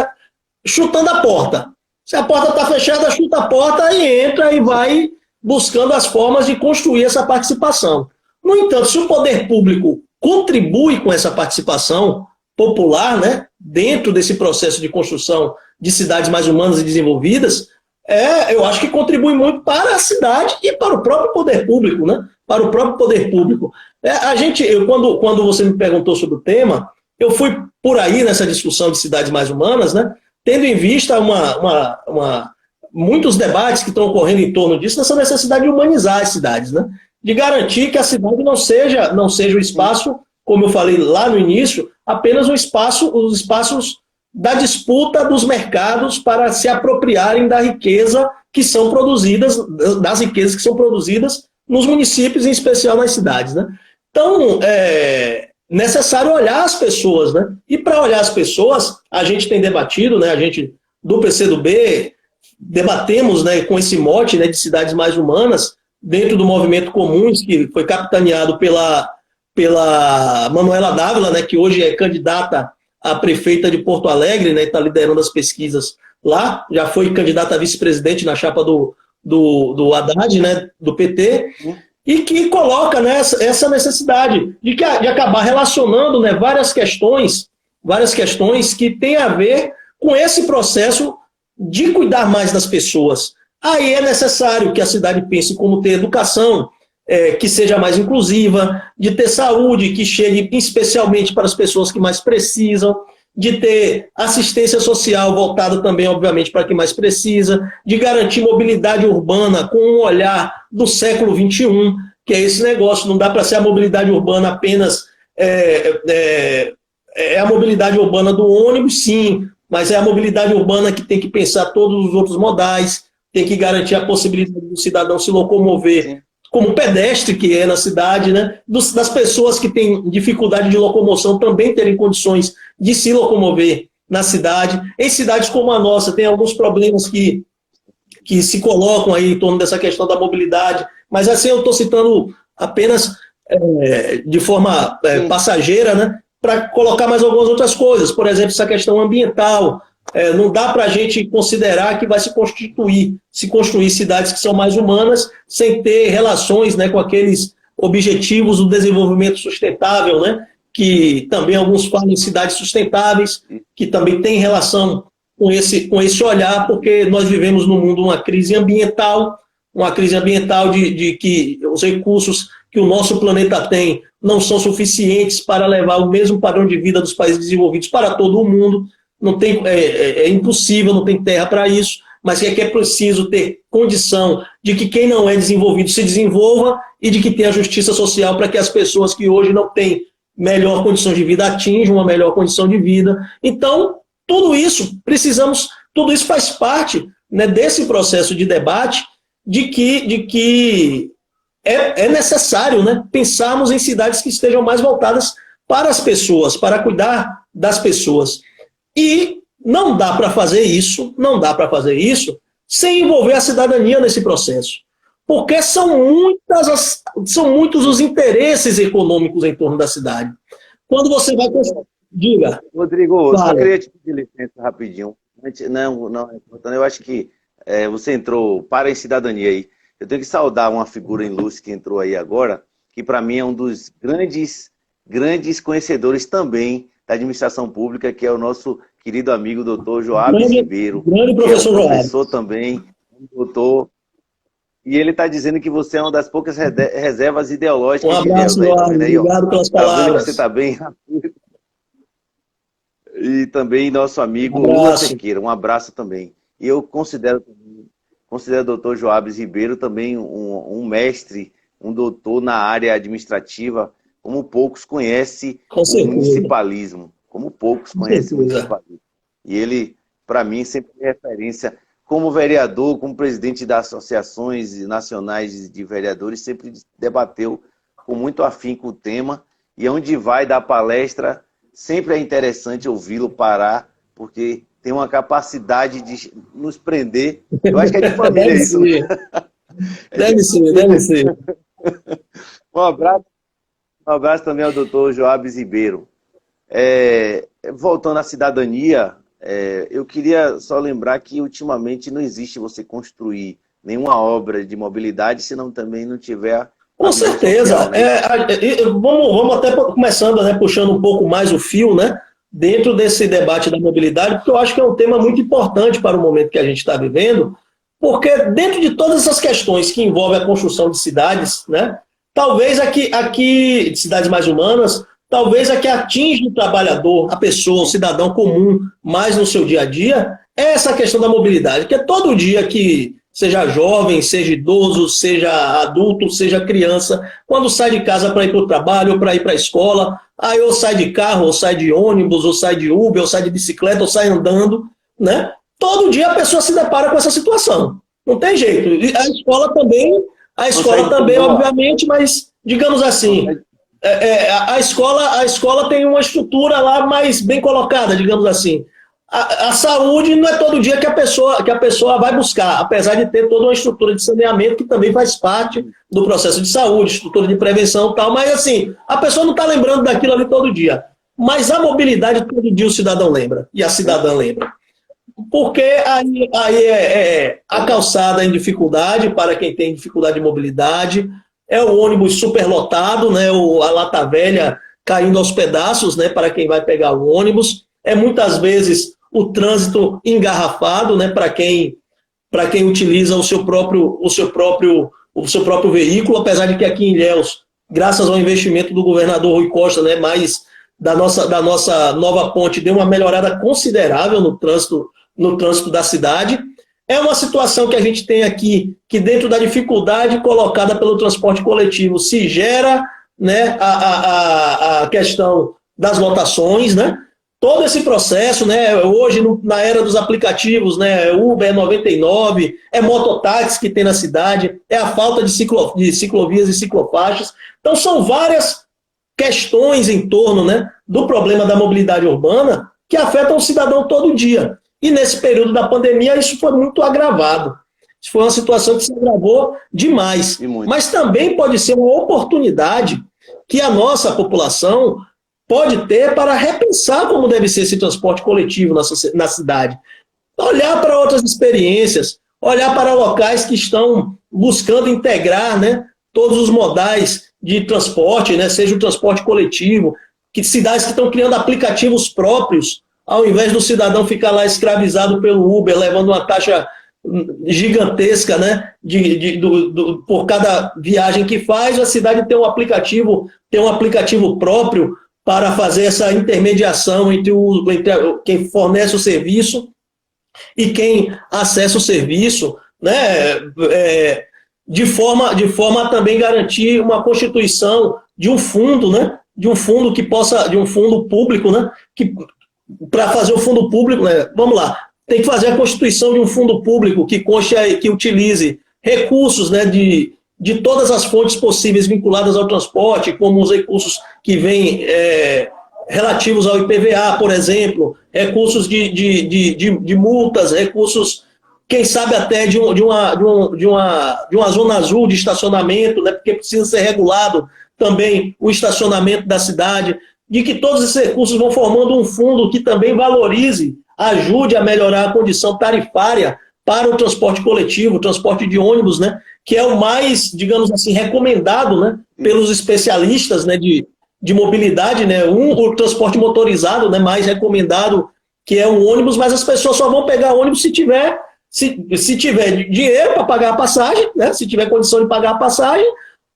chutando a porta. Se a porta está fechada, chuta a porta e entra e vai buscando as formas de construir essa participação. No entanto, se o poder público contribui com essa participação popular, né, dentro desse processo de construção de cidades mais humanas e desenvolvidas, eu acho que contribui muito para a cidade e para o próprio poder público, né? Para o próprio poder público. Quando você me perguntou sobre o tema, eu fui por aí nessa discussão de cidades mais humanas, né? Tendo em vista muitos debates que estão ocorrendo em torno disso, dessa necessidade de humanizar as cidades, né? De garantir que a cidade não seja o espaço, como eu falei lá no início, apenas os espaços da disputa dos mercados para se apropriarem da riqueza que são produzidas, das riquezas que são produzidas nos municípios, em especial nas cidades, né? Então, necessário olhar as pessoas, né? E para olhar as pessoas, a gente tem debatido, né? A gente do PCdoB debatemos, né, com esse mote, né, de cidades mais humanas dentro do movimento Comuns, que foi capitaneado pela Manuela Dávila, né, que hoje é candidata a prefeita de Porto Alegre, né, está liderando as pesquisas lá, já foi candidata a vice-presidente na chapa do Haddad, né, do PT, e que coloca, né, essa necessidade de acabar relacionando, né, várias questões que têm a ver com esse processo de cuidar mais das pessoas. Aí é necessário que a cidade pense como ter educação, que seja mais inclusiva, de ter saúde, que chegue especialmente para as pessoas que mais precisam, de ter assistência social voltada também, obviamente, para quem mais precisa, de garantir mobilidade urbana com um olhar do século XXI, que é esse negócio, não dá para ser a mobilidade urbana apenas... a mobilidade urbana do ônibus, sim, mas é a mobilidade urbana que tem que pensar todos os outros modais, tem que garantir a possibilidade do cidadão se locomover, sim, como pedestre que é na cidade, né? Das pessoas que têm dificuldade de locomoção também terem condições de se locomover na cidade. Em cidades como a nossa, tem alguns problemas que se colocam aí em torno dessa questão da mobilidade, mas assim eu estou citando apenas de forma passageira, né? Para colocar mais algumas outras coisas, por exemplo, essa questão ambiental. Não dá para a gente considerar que vai se construir cidades que são mais humanas sem ter relações, né, com aqueles objetivos do desenvolvimento sustentável, né, que também alguns falam em cidades sustentáveis, que também tem relação com esse olhar, porque nós vivemos no mundo uma crise ambiental de que os recursos que o nosso planeta tem não são suficientes para levar o mesmo padrão de vida dos países desenvolvidos para todo o mundo. Não tem, é impossível, não tem terra para isso, mas é preciso ter condição de que quem não é desenvolvido se desenvolva e de que tenha justiça social para que as pessoas que hoje não têm melhor condição de vida atinjam uma melhor condição de vida. Então, tudo isso faz parte, né, desse processo de debate de que é necessário, né, pensarmos em cidades que estejam mais voltadas para as pessoas, para cuidar das pessoas. E não dá para fazer isso sem envolver a cidadania nesse processo. porque são muitos os interesses econômicos em torno da cidade. Quando você vai... Diga. Rodrigo, eu só queria te pedir licença rapidinho. Não, eu acho que você entrou para a cidadania aí. Eu tenho que saudar uma figura ilustre que entrou aí agora, que para mim é um dos grandes conhecedores também da administração pública, que é o nosso querido amigo doutor Joabes Ribeiro. Grande professor Joabes. Professor também, doutor. E ele está dizendo que você é uma das poucas reservas ideológicas. Um abraço, Joabes. Obrigado pelas palavras. Você está bem. E também nosso amigo Lula Cerqueira. Um abraço também. E eu considero o doutor Joabes Ribeiro também um mestre, um doutor na área administrativa, como poucos conhecem o municipalismo. Como poucos conhecem o municipalismo. E ele, para mim, sempre é referência. Como vereador, como presidente das associações nacionais de vereadores, sempre debateu com muito afinco o tema. E onde vai dar palestra, sempre é interessante ouvi-lo parar, porque tem uma capacidade de nos prender. Eu acho que é de família isso. Deve ser. Um abraço também ao doutor Joabes Ribeiro. Voltando à cidadania, eu queria só lembrar que ultimamente não existe você construir nenhuma obra de mobilidade se também não tiver... Com certeza. Social, né? Vamos até começando, né, puxando um pouco mais o fio, né, dentro desse debate da mobilidade, porque eu acho que é um tema muito importante para o momento que a gente está vivendo, porque dentro de todas essas questões que envolvem a construção de cidades, né, talvez aqui de cidades mais humanas, talvez a que atinge o trabalhador, a pessoa, o cidadão comum, mais no seu dia a dia, é essa questão da mobilidade, que é todo dia que, seja jovem, seja idoso, seja adulto, seja criança, quando sai de casa para ir para o trabalho ou para ir para a escola, aí ou sai de carro, ou sai de ônibus, ou sai de Uber, ou sai de bicicleta, ou sai andando, né? Todo dia a pessoa se depara com essa situação. Não tem jeito. A escola também, obviamente, mas digamos assim, a escola tem uma estrutura lá mais bem colocada, digamos assim. A saúde não é todo dia que a pessoa vai buscar, apesar de ter toda uma estrutura de saneamento que também faz parte do processo de saúde, estrutura de prevenção e tal, mas assim, a pessoa não está lembrando daquilo ali todo dia. Mas a mobilidade todo dia o cidadão lembra, e a cidadã lembra. Porque aí a calçada em dificuldade para quem tem dificuldade de mobilidade, é o ônibus superlotado, né, a lata velha caindo aos pedaços, né, para quem vai pegar o ônibus, muitas vezes o trânsito engarrafado, né, para quem utiliza o seu próprio veículo, apesar de que aqui em Ilhéus, graças ao investimento do governador Rui Costa, né, mais da nossa nova ponte, deu uma melhorada considerável no trânsito da cidade. É uma situação que a gente tem aqui, que dentro da dificuldade colocada pelo transporte coletivo se gera, né, a questão das lotações, né? Todo esse processo, né, hoje na era dos aplicativos, né, Uber 99, mototáxi que tem na cidade, a falta de ciclovias e ciclofaixas. Então são várias questões em torno, né, do problema da mobilidade urbana que afetam o cidadão todo dia. E nesse período da pandemia isso foi muito agravado. Isso foi uma situação que se agravou demais. Mas também pode ser uma oportunidade que a nossa população pode ter para repensar como deve ser esse transporte coletivo na cidade. Olhar para outras experiências, olhar para locais que estão buscando integrar, né, todos os modais de transporte, né, seja o transporte coletivo, cidades que estão criando aplicativos próprios, ao invés do cidadão ficar lá escravizado pelo Uber, levando uma taxa gigantesca, né, por cada viagem que faz, a cidade tem um aplicativo próprio para fazer essa intermediação entre quem fornece o serviço e quem acessa o serviço, né, de forma a também garantir uma constituição de um fundo, né, de um fundo público, né, que para fazer o fundo público, né, vamos lá, tem que fazer a constituição de um fundo público que utilize recursos, né, de todas as fontes possíveis vinculadas ao transporte, como os recursos que vêm relativos ao IPVA, por exemplo, recursos de multas, recursos quem sabe até de uma zona azul de estacionamento, né, porque precisa ser regulado também o estacionamento da cidade, de que todos esses recursos vão formando um fundo que também valorize, ajude a melhorar a condição tarifária para o transporte coletivo, o transporte de ônibus, né, que é o mais, digamos assim, recomendado, né, pelos especialistas, né, de mobilidade, né, o transporte motorizado, né, mais recomendado, que é o ônibus, mas as pessoas só vão pegar ônibus se tiver dinheiro para pagar a passagem, né, se tiver condição de pagar a passagem,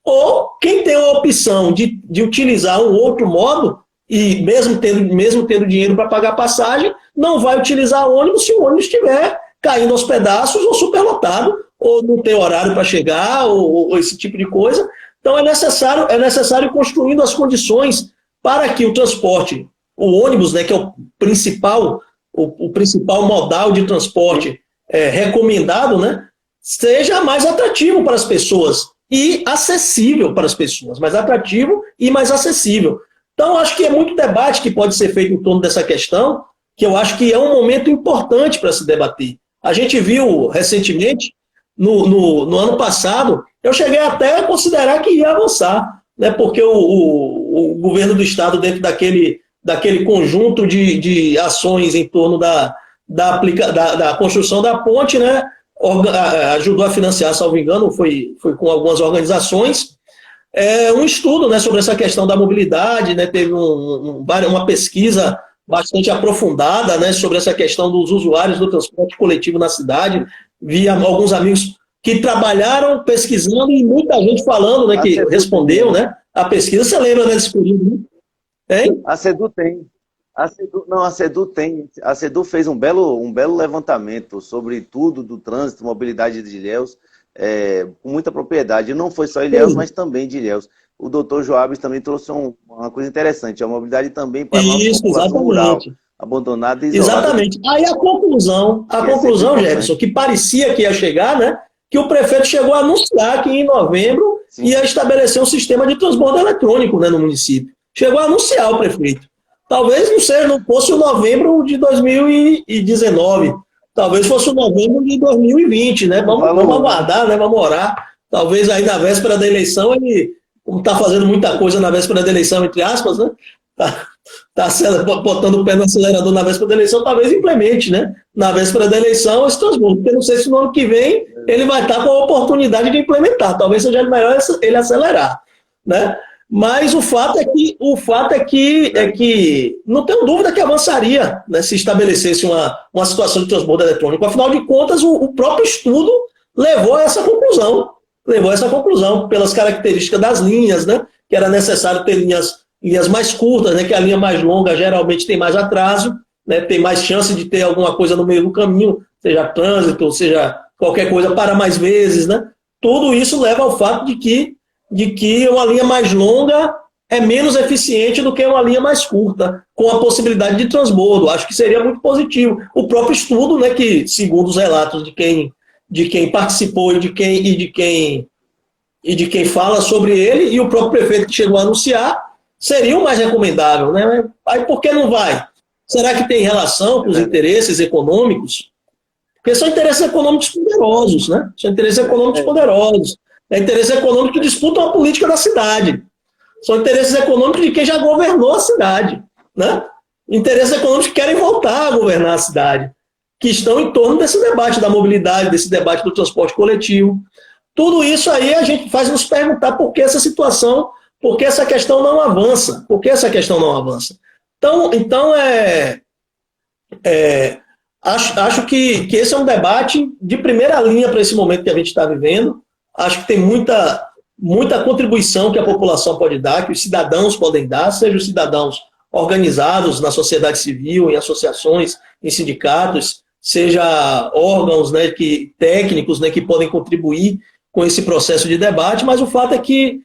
ou quem tem a opção de utilizar um outro modo, e mesmo tendo dinheiro para pagar a passagem, não vai utilizar ônibus se o ônibus estiver caindo aos pedaços ou superlotado, ou não tem horário para chegar, ou esse tipo de coisa. Então é necessário ir construindo as condições para que o transporte, o ônibus, né, que é o principal modal de transporte recomendado, né, seja mais atrativo para as pessoas e acessível para as pessoas, mais atrativo e mais acessível. Então, acho que é muito debate que pode ser feito em torno dessa questão, que eu acho que é um momento importante para se debater. A gente viu recentemente, no ano passado, eu cheguei até a considerar que ia avançar, né, porque o governo do Estado, dentro daquele conjunto de ações em torno da construção da ponte, né, ajudou a financiar, salvo engano, foi com algumas organizações, um estudo, né, sobre essa questão da mobilidade, né, teve uma pesquisa bastante aprofundada, né, sobre essa questão dos usuários do transporte coletivo na cidade. Vi alguns amigos que trabalharam pesquisando e muita gente falando, né, que respondeu, né, a pesquisa. Você lembra desse período? Hein? A SEDU tem. A SEDU tem. A SEDU fez um belo levantamento sobre tudo do trânsito, mobilidade de Ilhéus, com muita propriedade. Não foi só Ilhéus, mas também de Ilhéus. O doutor Joabes também trouxe uma coisa interessante, a mobilidade também para a nossa população rural, abandonada e isolada. Exatamente. Aí a conclusão, Jefferson, que parecia que ia chegar, né, que o prefeito chegou a anunciar que em novembro ia estabelecer um sistema de transbordo eletrônico, né, no município. Chegou a anunciar o prefeito. Talvez não fosse o novembro de 2019, talvez fosse o novembro de 2020, né? Vamos aguardar, né? Vamos orar. Talvez aí na véspera da eleição ele, como está fazendo muita coisa na véspera da eleição, entre aspas, né? Tá botando o pé no acelerador na véspera da eleição, talvez implemente, né? Na véspera da eleição esse transbordo. Porque não sei se no ano que vem ele vai estar com a oportunidade de implementar. Talvez seja melhor ele acelerar, né? Mas o fato é que não tenho dúvida que avançaria, né, se estabelecesse uma situação de transbordo eletrônico. Afinal de contas, o próprio estudo levou a essa conclusão. Pelas características das linhas, né, que era necessário ter linhas mais curtas, né, que a linha mais longa geralmente tem mais atraso, né, tem mais chance de ter alguma coisa no meio do caminho, seja trânsito, seja qualquer coisa, para mais vezes, né? Tudo isso leva ao fato de que uma linha mais longa é menos eficiente do que uma linha mais curta, com a possibilidade de transbordo. Acho que seria muito positivo. O próprio estudo, né, que, segundo os relatos de quem participou e de quem fala sobre ele, e o próprio prefeito que chegou a anunciar, seria o mais recomendável, né? Aí por que não vai? Será que tem relação com os interesses econômicos? Porque são interesses econômicos poderosos, né? É interesse econômico que disputam a política da cidade. São interesses econômicos de quem já governou a cidade, né? Interesses econômicos que querem voltar a governar a cidade, que estão em torno desse debate da mobilidade, desse debate do transporte coletivo. Tudo isso aí a gente faz nos perguntar por que essa situação, por que essa questão não avança. Então acho que esse é um debate de primeira linha para esse momento que a gente está vivendo. Acho que tem muita contribuição que a população pode dar, que os cidadãos podem dar, seja os cidadãos organizados na sociedade civil, em associações, em sindicatos, seja órgãos, né, técnicos, né, que podem contribuir com esse processo de debate, mas o fato é que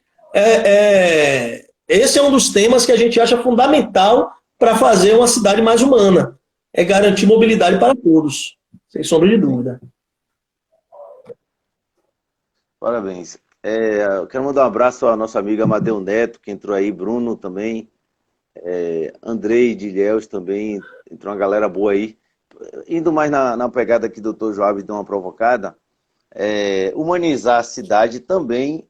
esse é um dos temas que a gente acha fundamental para fazer uma cidade mais humana, é garantir mobilidade para todos, sem sombra de dúvida. Parabéns. Eu quero mandar um abraço à nossa amiga Amadeu Neto, que entrou aí, Bruno também, Andrei de Ilhéus também, entrou uma galera boa aí. indo mais na pegada que o doutor Joab deu uma provocada, humanizar a cidade também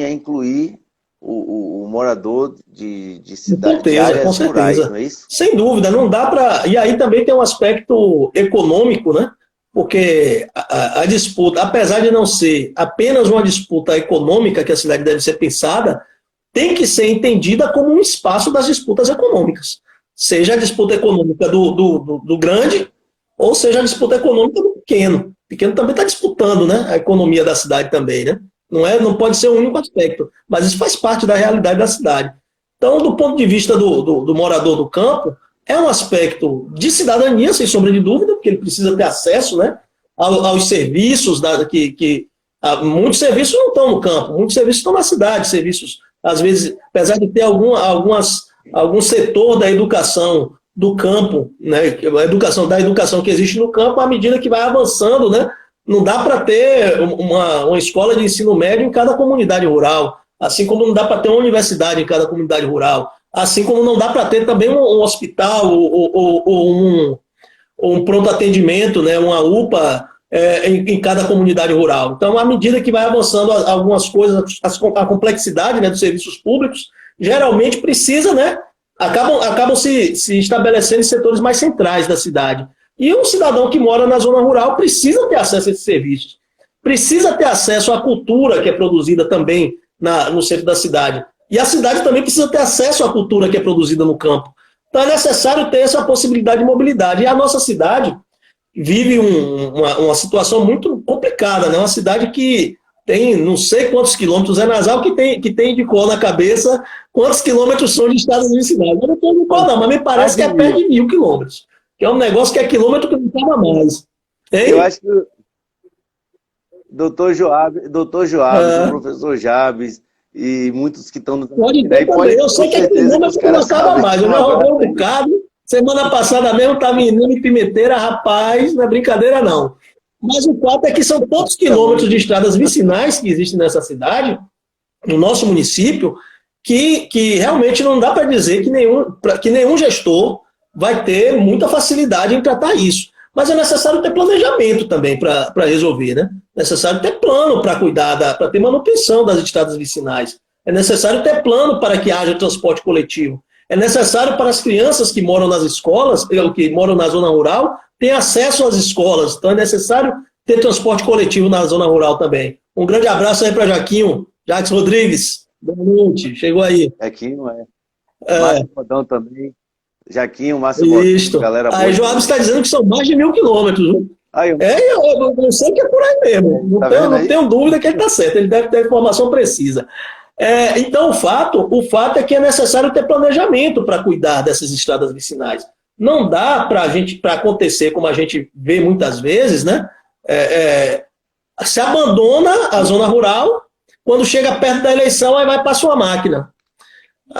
é incluir o morador de cidade, de áreas rurais, não é isso? Sem dúvida, não dá para... E aí também tem um aspecto econômico, né? Porque a disputa, apesar de não ser apenas uma disputa econômica que a cidade deve ser pensada, tem que ser entendida como um espaço das disputas econômicas. Seja a disputa econômica do grande, ou seja a disputa econômica do pequeno. O pequeno também está disputando, né, a economia da cidade também, né? Não pode ser o único aspecto, mas isso faz parte da realidade da cidade. Então, do ponto de vista do morador do campo, é um aspecto de cidadania, sem sombra de dúvida, porque ele precisa ter acesso, né, aos serviços, muitos serviços não estão no campo, muitos serviços estão na cidade, serviços, às vezes, apesar de ter algum setor da educação do campo, né, da educação que existe no campo, à medida que vai avançando, né, não dá para ter uma escola de ensino médio em cada comunidade rural, assim como não dá para ter uma universidade em cada comunidade rural, assim como não dá para ter também um hospital ou um pronto atendimento, né, uma UPA em cada comunidade rural. Então, à medida que vai avançando algumas coisas, a complexidade, né, dos serviços públicos, geralmente precisa, né, acabam se estabelecendo em setores mais centrais da cidade. E um cidadão que mora na zona rural precisa ter acesso a esses serviços, precisa ter acesso à cultura que é produzida também no centro da cidade. E a cidade também precisa ter acesso à cultura que é produzida no campo. Então é necessário ter essa possibilidade de mobilidade. E a nossa cidade vive uma situação muito complicada, né? Uma cidade que tem não sei quantos quilômetros, é Nasal que tem de cor na cabeça quantos quilômetros são de estradas vicinais. Eu não estou de cor, não, mas me parece que é perto de 1.000 quilômetros. Que é um negócio que é quilômetro que não estava mais. Hein? Eu acho que o doutor Joab, o professor Jabes e muitos que estão nos... Pode ter também. Eu sei que é quilômetro que não estava mais. Eu já rodei um bocado. Semana passada mesmo estava em Nome Pimenteira, rapaz, não é brincadeira não. Mas o fato é que são poucos quilômetros de estradas vicinais que existem nessa cidade, no nosso município, que realmente não dá para dizer que nenhum gestor vai ter muita facilidade em tratar isso. Mas é necessário ter planejamento também para resolver, né? É necessário ter plano para cuidar, para ter manutenção das estradas vicinais. É necessário ter plano para que haja transporte coletivo. É necessário para as crianças que moram nas escolas, que moram na zona rural, ter acesso às escolas. Então é necessário ter transporte coletivo na zona rural também. Um grande abraço aí para Jacques Rodrigues. Boa noite, chegou aí. Jaquinho, Márcio Rodão também. Jaquinho, Márcio Rodão, galera boa. Aí Joab está dizendo que são mais de 1.000 quilômetros. Eu sei que é por aí mesmo. Não tenho dúvida que ele está certo. Ele deve ter informação precisa. Então, o fato é que é necessário ter planejamento para cuidar dessas estradas vicinais. Não dá para acontecer, como a gente vê muitas vezes, né? Se abandona a zona rural, quando chega perto da eleição, aí vai para sua máquina,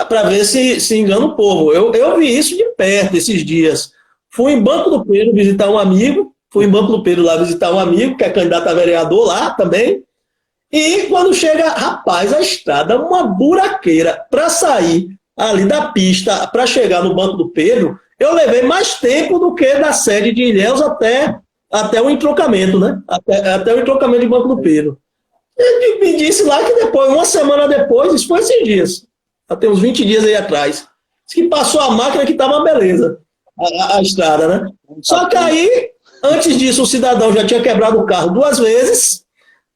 para ver se engana o povo. Eu vi isso de perto esses dias. Fui em Banco do Pedro visitar um amigo, que é candidato a vereador lá também. E quando chega, rapaz, a estrada, uma buraqueira para sair ali da pista, para chegar no Banco do Pedro, eu levei mais tempo do que da sede de Ilhéus até o entrocamento, né? Até o entrocamento de Banco do Pedro. Ele me disse lá que depois, uma semana depois, isso foi esses dias, até uns 20 dias aí atrás, disse que passou a máquina que estava uma beleza, a estrada, né? Só que aí, antes disso, o cidadão já tinha quebrado o carro 2 vezes,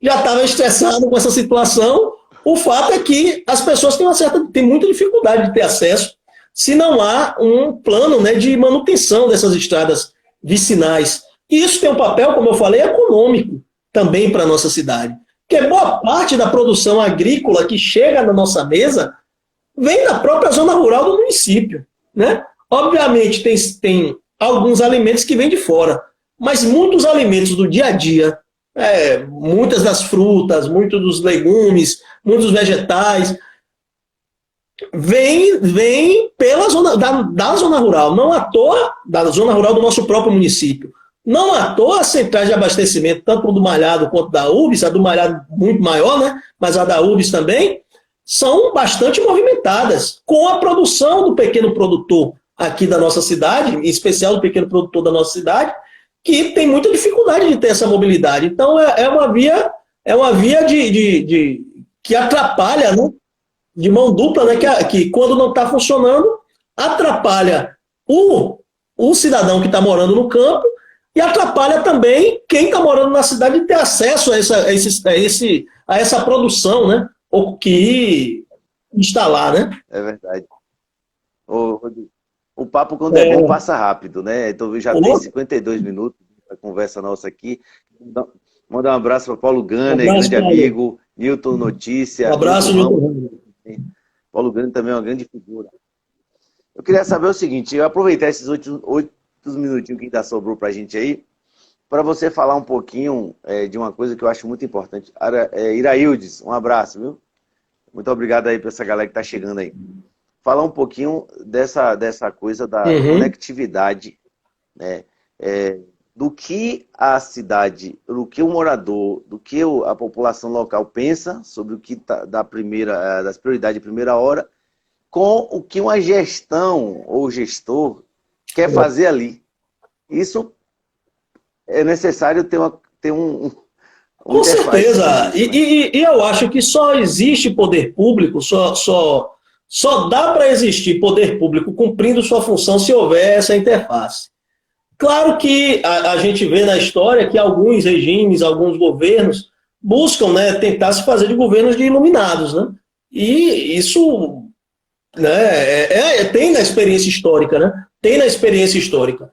já estava estressado com essa situação. O fato é que as pessoas têm muita dificuldade de ter acesso se não há um plano, né, de manutenção dessas estradas vicinais. E isso tem um papel, como eu falei, econômico também para a nossa cidade. Porque boa parte da produção agrícola que chega na nossa mesa vem da própria zona rural do município, né? Obviamente tem alguns alimentos que vêm de fora, mas muitos alimentos do dia a dia, muitas das frutas, muitos dos legumes, muitos dos vegetais, vem pela zona da zona rural, não à toa, da zona rural do nosso próprio município. Não à toa as centrais de abastecimento, tanto do Malhado quanto da UBS, a do Malhado muito maior, né? Mas a da UBS também, são bastante movimentadas, com a produção do pequeno produtor aqui da nossa cidade, em especial o pequeno produtor da nossa cidade, que tem muita dificuldade de ter essa mobilidade. Então, é uma via que atrapalha, né? De mão dupla, né? Que quando não está funcionando, atrapalha o cidadão que está morando no campo e atrapalha também quem está morando na cidade de ter acesso a essa produção, né? Ou que está lá, né? É verdade. O papo, quando é bom, passa rápido, né? Então, já tem 52 minutos a conversa nossa aqui. Mandar um abraço para Paulo Gunner, grande amigo, Newton Notícia. Um abraço, Newton. Paulo Gunner também é uma grande figura. Eu queria saber o seguinte, eu aproveitar esses 8 minutinhos que ainda sobrou para a gente aí, para você falar um pouquinho de uma coisa que eu acho muito importante. Iraildes, um abraço, viu? Muito obrigado aí para essa galera que está chegando aí. Falar um pouquinho dessa coisa da conectividade, né? Do que a cidade, do que o morador, do que a população local pensa sobre o que das prioridades de primeira hora, com o que uma gestão ou gestor quer fazer ali. Isso é necessário ter um com certeza. E eu acho que só existe poder público, só dá para existir poder público cumprindo sua função se houver essa interface. Claro que a gente vê na história que alguns regimes, alguns governos buscam, né, tentar se fazer de governos de iluminados, né? E isso, né, tem na experiência histórica, né? Tem na experiência histórica.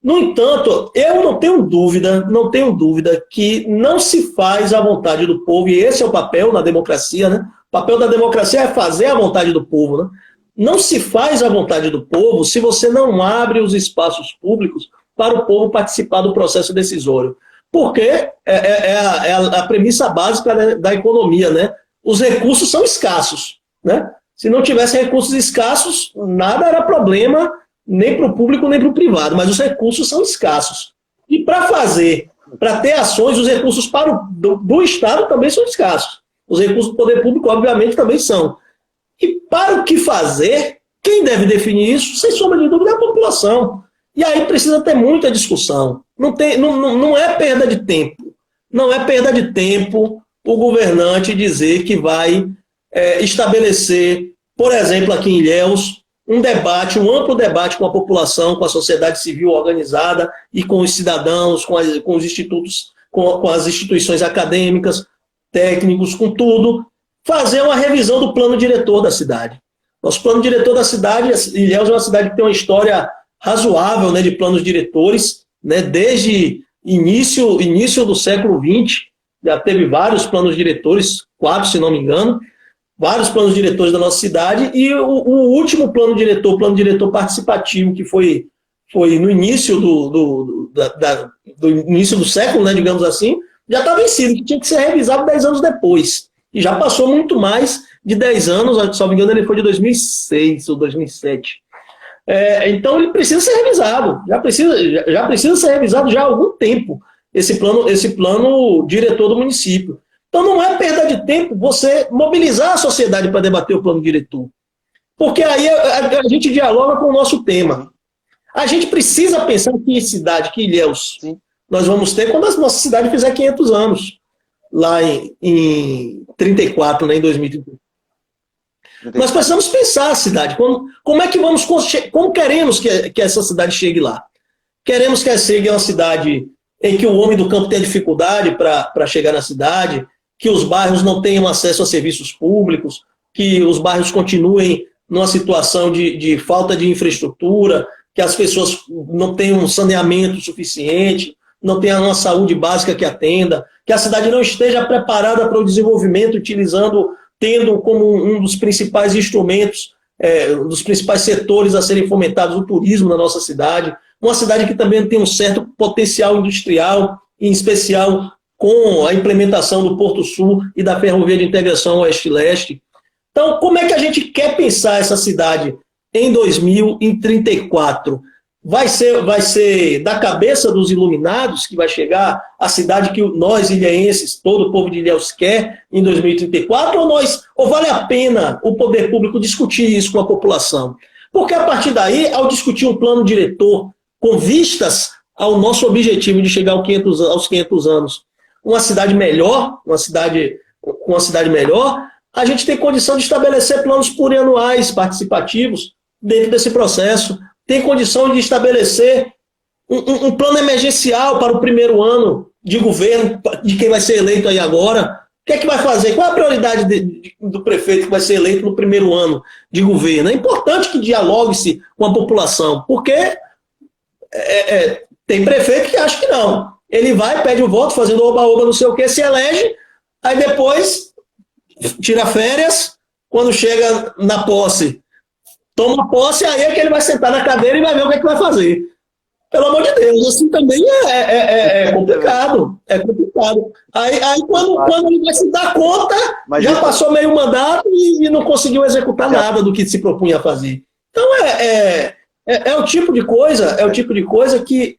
No entanto, eu não tenho dúvida que não se faz a vontade do povo, e esse é o papel na democracia, né? O papel da democracia é fazer a vontade do povo, né? Não se faz a vontade do povo se você não abre os espaços públicos para o povo participar do processo decisório. Porque é a premissa básica da economia, né? Os recursos são escassos, né? Se não tivesse recursos escassos, nada era problema, nem para o público, nem para o privado, mas os recursos são escassos. E para ter ações, os recursos do Estado também são escassos. Os recursos do poder público, obviamente, também são. E para o que fazer, quem deve definir isso, sem sombra de dúvida, é a população. E aí precisa ter muita discussão. Não é perda de tempo. Não é perda de tempo o governante dizer que vai estabelecer, por exemplo, aqui em Ilhéus, um amplo debate com a população, com a sociedade civil organizada e com os cidadãos, com os institutos, com as instituições acadêmicas, técnicos, com tudo, fazer uma revisão do plano diretor da cidade. Nosso plano diretor da cidade, Ilhéus é uma cidade que tem uma história razoável, né, de planos diretores, né, desde início do século XX, já teve vários planos diretores, 4, se não me engano, vários planos diretores da nossa cidade, e o último plano diretor participativo, que foi no início do início do século, né, digamos assim, já está vencido, que tinha que ser revisado 10 anos depois. E já passou muito mais de 10 anos, se não me engano, ele foi de 2006 ou 2007. Então ele precisa ser revisado, já precisa ser revisado já há algum tempo, esse plano diretor do município. Então não é perda de tempo você mobilizar a sociedade para debater o plano diretor. Porque aí a gente dialoga com o nosso tema. A gente precisa pensar que cidade, que Ilhéus, sim, nós vamos ter quando a nossa cidade fizer 500 anos, lá em 34, né, em 2030. Nós precisamos pensar a cidade. Como queremos que essa cidade chegue lá? Queremos que ela chegue a uma cidade em que o homem do campo tenha dificuldade para chegar na cidade, que os bairros não tenham acesso a serviços públicos, que os bairros continuem numa situação de falta de infraestrutura, que as pessoas não tenham um saneamento suficiente, não tenham uma saúde básica que atenda, que a cidade não esteja preparada para o desenvolvimento, tendo como um dos principais instrumentos, dos principais setores a serem fomentados o turismo na nossa cidade, uma cidade que também tem um certo potencial industrial, em especial com a implementação do Porto Sul e da Ferrovia de Integração Oeste-Leste. Então, como é que a gente quer pensar essa cidade em 2034? Vai ser da cabeça dos iluminados que vai chegar a cidade que nós, ilhéenses, todo o povo de Ilhéus quer em 2034, ou vale a pena o poder público discutir isso com a população? Porque a partir daí, ao discutir um plano diretor com vistas ao nosso objetivo de chegar aos 500 anos, uma cidade melhor, com uma cidade melhor, a gente tem condição de estabelecer planos plurianuais participativos dentro desse processo, tem condição de estabelecer um plano emergencial para o primeiro ano de governo, de quem vai ser eleito aí agora. O que é que vai fazer? Qual é a prioridade do prefeito que vai ser eleito no primeiro ano de governo? É importante que dialogue-se com a população, porque tem prefeito que acha que não. Ele vai, pede o voto, fazendo oba-oba, não sei o que, se elege, aí depois tira férias, quando chega na posse, toma posse, aí é que ele vai sentar na cadeira e vai ver o que é que vai fazer. Pelo amor de Deus, assim também é complicado. É complicado. Aí quando ele vai se dar conta, já passou meio mandato e não conseguiu executar nada do que se propunha a fazer. Então é o tipo de coisa que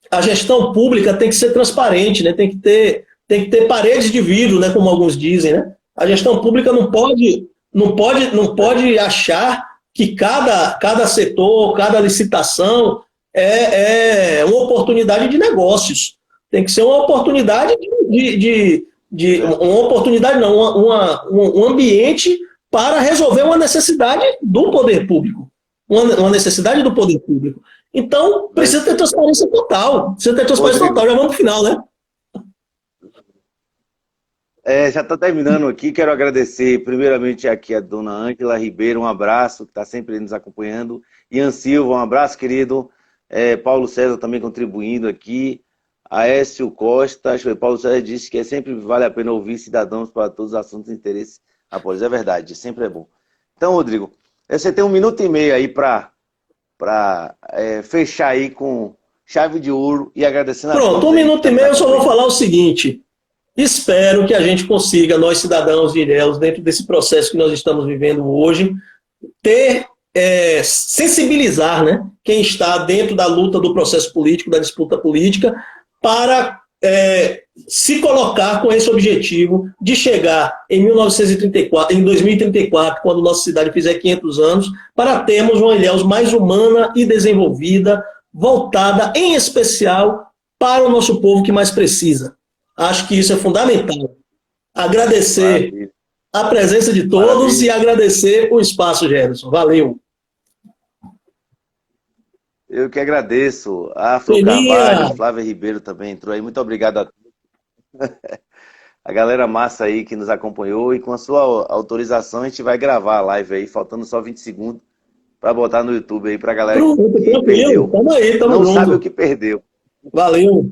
a gestão pública tem que ser transparente, né? Tem que ter paredes de vidro, né? Como alguns dizem, né? A gestão pública não pode achar que cada setor, cada licitação é uma oportunidade de negócios. Tem que ser uma oportunidade uma oportunidade não, um ambiente para resolver uma necessidade do poder público. Uma necessidade do poder público. Então, precisa ter transparência total. Já vamos pro final, né? Já está terminando aqui, quero agradecer primeiramente aqui a dona Ângela Ribeiro, um abraço, que está sempre nos acompanhando, Ian Silva, um abraço, querido, Paulo César também contribuindo aqui, Aécio Costa, Paulo César disse que sempre vale a pena ouvir cidadãos para todos os assuntos de interesse após, é verdade, sempre é bom. Então, Rodrigo, você tem 1 minuto e meio aí para fechar aí com chave de ouro e agradecendo a Pronto, 1 minuto e meio eu só vou falar o seguinte: espero que a gente consiga, nós cidadãos de Ilhéus, dentro desse processo que nós estamos vivendo hoje, sensibilizar, né, quem está dentro da luta do processo político, da disputa política, para se colocar com esse objetivo de chegar em 2034, quando nossa cidade fizer 500 anos, para termos uma Ilhéus mais humana e desenvolvida, voltada em especial para o nosso povo que mais precisa. Acho que isso é fundamental. Agradecer a presença de todos e agradecer o espaço, Gerson. Valeu. Eu que agradeço. A Afro Carvalho, Flávia Ribeiro também entrou aí. Muito obrigado a todos. A galera massa aí que nos acompanhou. E com a sua autorização, a gente vai gravar a live aí, faltando só 20 segundos, para botar no YouTube aí para a galera que perdeu. Tamo aí, não sabe o que perdeu. Valeu.